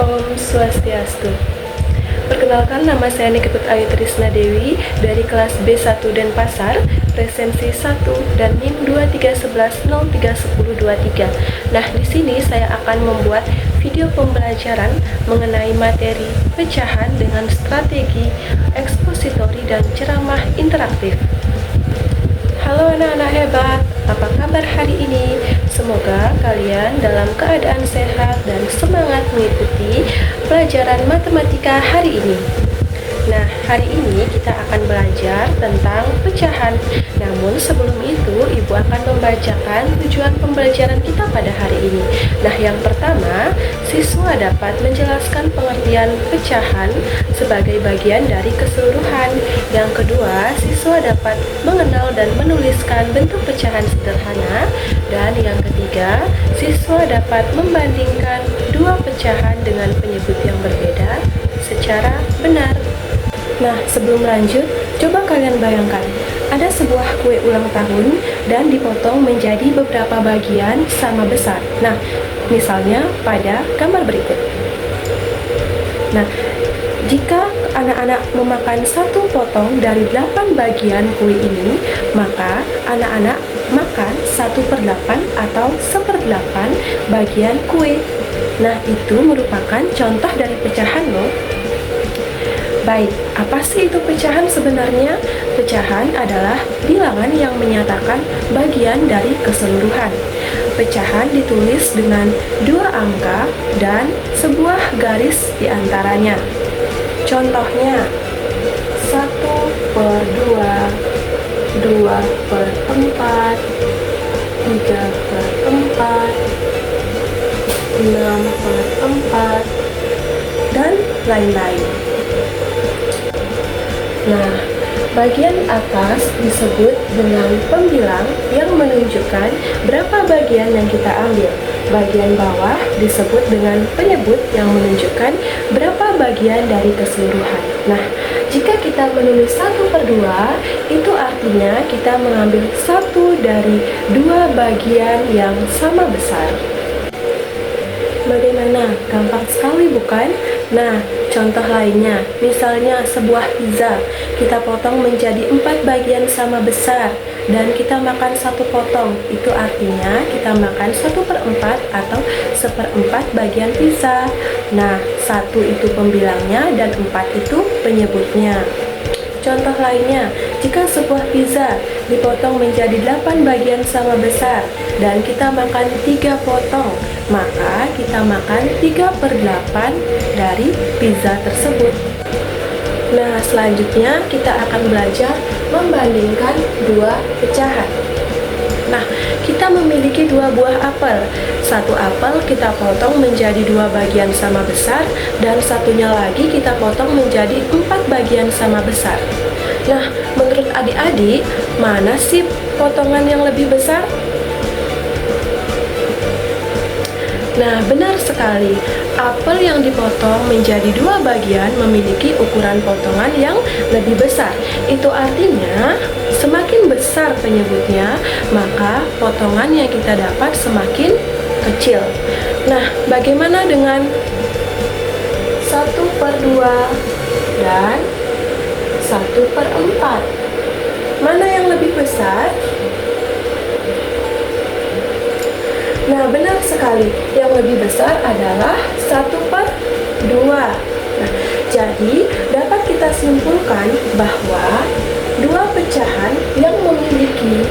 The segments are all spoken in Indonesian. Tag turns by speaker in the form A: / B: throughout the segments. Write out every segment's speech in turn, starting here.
A: Om Swastiastu. Perkenalkan, nama saya Niketut Ayu Trisna Dewi dari kelas B1 Denpasar, presensi 1 dan NIM 2311031023. Nah, di sini saya akan membuat video pembelajaran mengenai materi pecahan dengan strategi ekspositori dan ceramah interaktif. Halo anak-anak hebat, apa kabar hari ini? Semoga kalian dalam keadaan sehat dan semangat mengikuti pelajaran matematika hari ini. Nah, hari ini kita akan belajar tentang pecahan. Namun sebelum itu, Ibu akan membacakan tujuan pembelajaran kita pada hari ini. Nah, yang pertama, siswa dapat menjelaskan pengertian pecahan sebagai bagian dari keseluruhan. Yang kedua, siswa dapat mengenal dan menuliskan bentuk pecahan sederhana. Dan yang ketiga, siswa dapat membandingkan dua pecahan dengan penyebut yang berbeda secara benar. Nah, sebelum lanjut, coba kalian bayangkan, ada sebuah kue ulang tahun dan dipotong menjadi beberapa bagian sama besar. Nah, misalnya pada gambar berikut. Nah, jika anak-anak memakan satu potong dari 8 bagian kue ini, maka anak-anak makan 1/8 atau 1/8 bagian kue. Nah, itu merupakan contoh dari pecahan loh. Baik, apa sih itu pecahan sebenarnya? Pecahan adalah bilangan yang menyatakan bagian dari keseluruhan. Pecahan ditulis dengan 2 angka dan sebuah garis di antaranya. Contohnya, 1/2, 2/4, 3/4, 6/4, dan lain-lain. Nah, bagian atas disebut dengan pembilang yang menunjukkan berapa bagian yang kita ambil. Bagian bawah disebut dengan penyebut yang menunjukkan berapa bagian dari keseluruhan. Nah, jika kita menulis 1/2, itu artinya kita mengambil 1 dari 2 bagian yang sama besar. Bagaimana? Gampang sekali bukan? Nah, contoh lainnya, misalnya sebuah pizza, kita potong menjadi 4 bagian sama besar, dan kita makan 1 potong, itu artinya kita makan 1/4 atau 1/4 bagian pizza. Nah, 1 itu pembilangnya dan 4 itu penyebutnya. Contoh lainnya, jika sebuah pizza dipotong menjadi 8 bagian sama besar dan kita makan 3 potong, maka kita makan 3/8 dari pizza tersebut. Nah, selanjutnya kita akan belajar membandingkan dua pecahan. Nah, kita memiliki 2 buah apel. 1 apel kita potong menjadi 2 bagian sama besar, dan satunya lagi kita potong menjadi 4 bagian sama besar. Nah, menurut adik-adik, mana sih potongan yang lebih besar? Nah, benar sekali. Apel yang dipotong menjadi 2 bagian memiliki ukuran potongan yang lebih besar. Itu artinya semakin besar penyebutnya, maka potongan yang kita dapat semakin kecil. Nah, bagaimana dengan 1/2 dan 1/4? Mana yang lebih besar? Nah, benar sekali. Yang lebih besar adalah 1/2. Nah, jadi dapat kita simpulkan bahwa 2 pecahan yang memiliki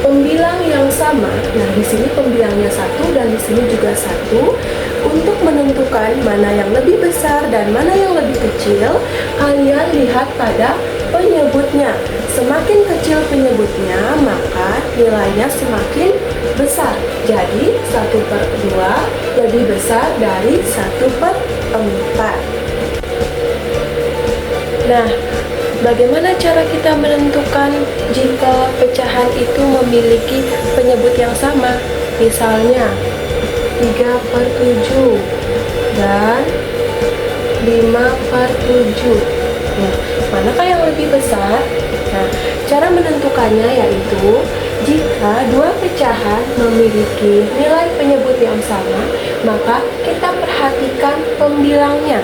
A: pembilang yang sama. Nah, di sini pembilangnya 1 dan di sini juga 1. Untuk menentukan mana yang lebih besar dan mana yang lebih kecil, kalian lihat pada penyebutnya. Semakin kecil penyebutnya, maka nilainya semakin besar. Jadi 1/2 lebih besar dari 1/4. Nah, bagaimana cara kita menentukan jika pecahan itu memiliki penyebut yang sama? Misalnya 3/7 dan 5/7. Nah, manakah yang lebih besar? Nah, cara menentukannya yaitu jika 2 pecahan memiliki nilai penyebut yang sama, maka kita perhatikan pembilangnya.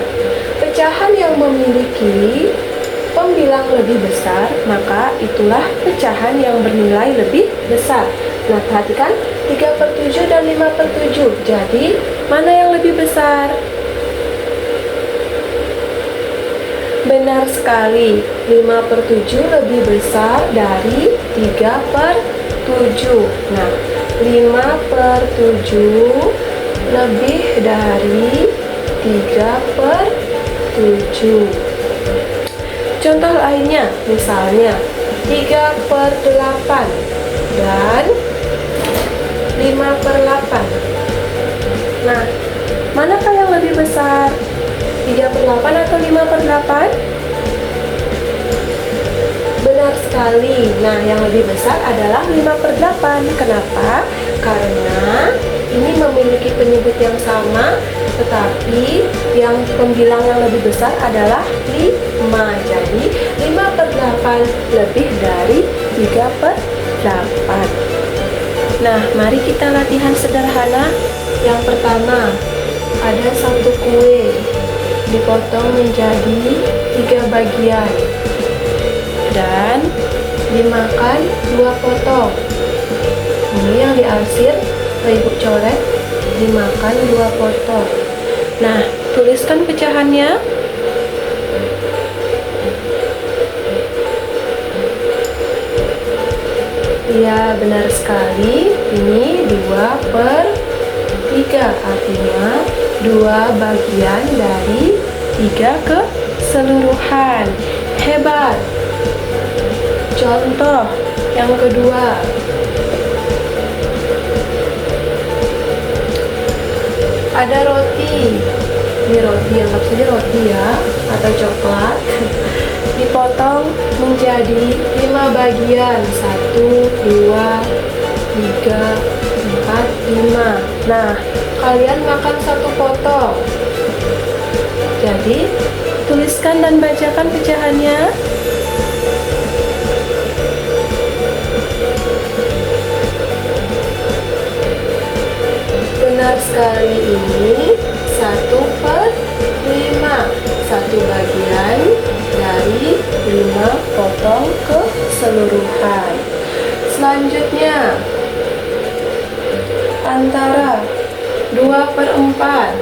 A: Pecahan yang memiliki pembilang lebih besar, maka itulah pecahan yang bernilai lebih besar. Nah, perhatikan 3/7 dan 5/7. Jadi, mana yang lebih besar? Benar sekali, 5/7 lebih besar dari 3/7. Nah, 5/7 lebih dari 3/7. Contoh lainnya, misalnya 3/8 dan 5/8. Nah, manakah yang lebih besar? 3/8 atau 5/8? Benar sekali. Nah, yang lebih besar adalah 5/8. Kenapa? Karena ini memiliki penyebut yang sama, tetapi yang pembilang yang lebih besar adalah 5. Jadi, 5/8 lebih dari 3/8. Nah, mari kita latihan sederhana. Yang pertama, ada satu kue dipotong menjadi 3 bagian dan dimakan 2 potong. Ini yang diarsir Ibu coret, dimakan 2 potong. Nah, tuliskan pecahannya. Ya, benar sekali. Ini 2/3, artinya 2 bagian dari 3 keseluruhan. Hebat. Contoh yang kedua. Ada roti. Ini roti, anggap saja roti ya, atau coklat. Dipotong menjadi 5 bagian. 1, 2, 3, 4, 5. Nah, kalian makan 1 potong. Jadi, tuliskan dan bacakan pecahannya. Benar sekali, ini 1/5. 1 bagian dari 5 potong keseluruhan. Selanjutnya, antara 2/4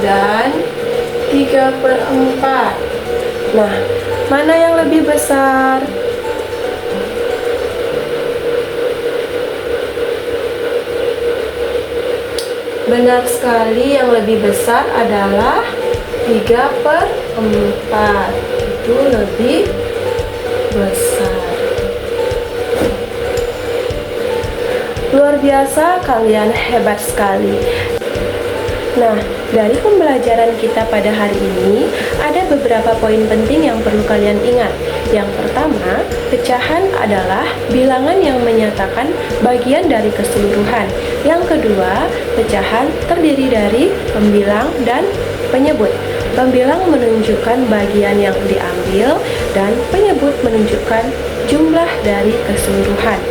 A: dan 3/4. Nah, mana yang lebih besar? Benar sekali, yang lebih besar adalah 3/4. Itu lebih besar. Luar biasa, kalian hebat sekali. Nah, dari pembelajaran kita pada hari ini, ada beberapa poin penting yang perlu kalian ingat. Yang pertama, pecahan adalah bilangan yang menyatakan bagian dari keseluruhan. Yang kedua, pecahan terdiri dari pembilang dan penyebut. Pembilang menunjukkan bagian yang diambil dan penyebut menunjukkan jumlah dari keseluruhan.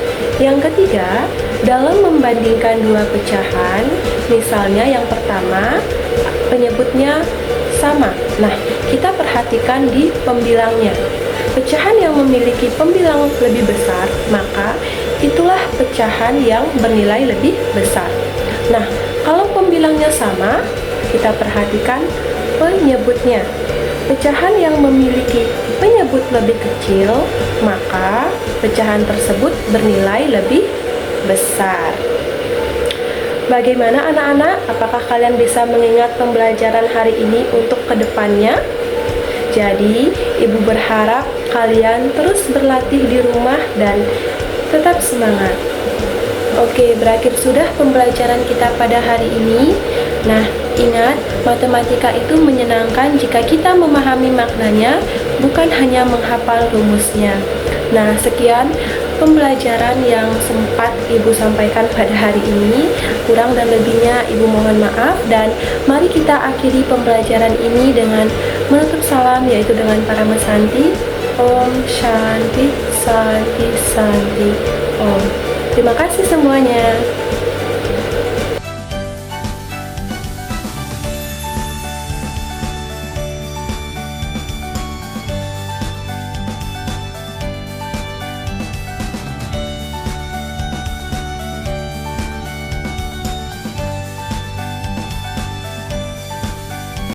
A: Yang ketiga, dalam membandingkan 2 pecahan, misalnya yang pertama, penyebutnya sama. Nah, kita perhatikan di pembilangnya. Pecahan yang memiliki pembilang lebih besar, maka itulah pecahan yang bernilai lebih besar. Nah, kalau pembilangnya sama, kita perhatikan penyebutnya. Pecahan yang memiliki penyebut lebih kecil, maka pecahan tersebut bernilai lebih besar. Bagaimana anak-anak? Apakah kalian bisa mengingat pembelajaran hari ini untuk kedepannya? Jadi, Ibu berharap kalian terus berlatih di rumah dan tetap semangat. Oke, berakhir sudah pembelajaran kita pada hari ini. Nah, ingat, matematika itu menyenangkan jika kita memahami maknanya, bukan hanya menghafal rumusnya. Nah, sekian pembelajaran yang sempat Ibu sampaikan pada hari ini. Kurang dan lebihnya Ibu mohon maaf, dan mari kita akhiri pembelajaran ini dengan menutup salam, yaitu dengan Parama Santi. Om Shanti Santi Santi Om. Terima kasih semuanya.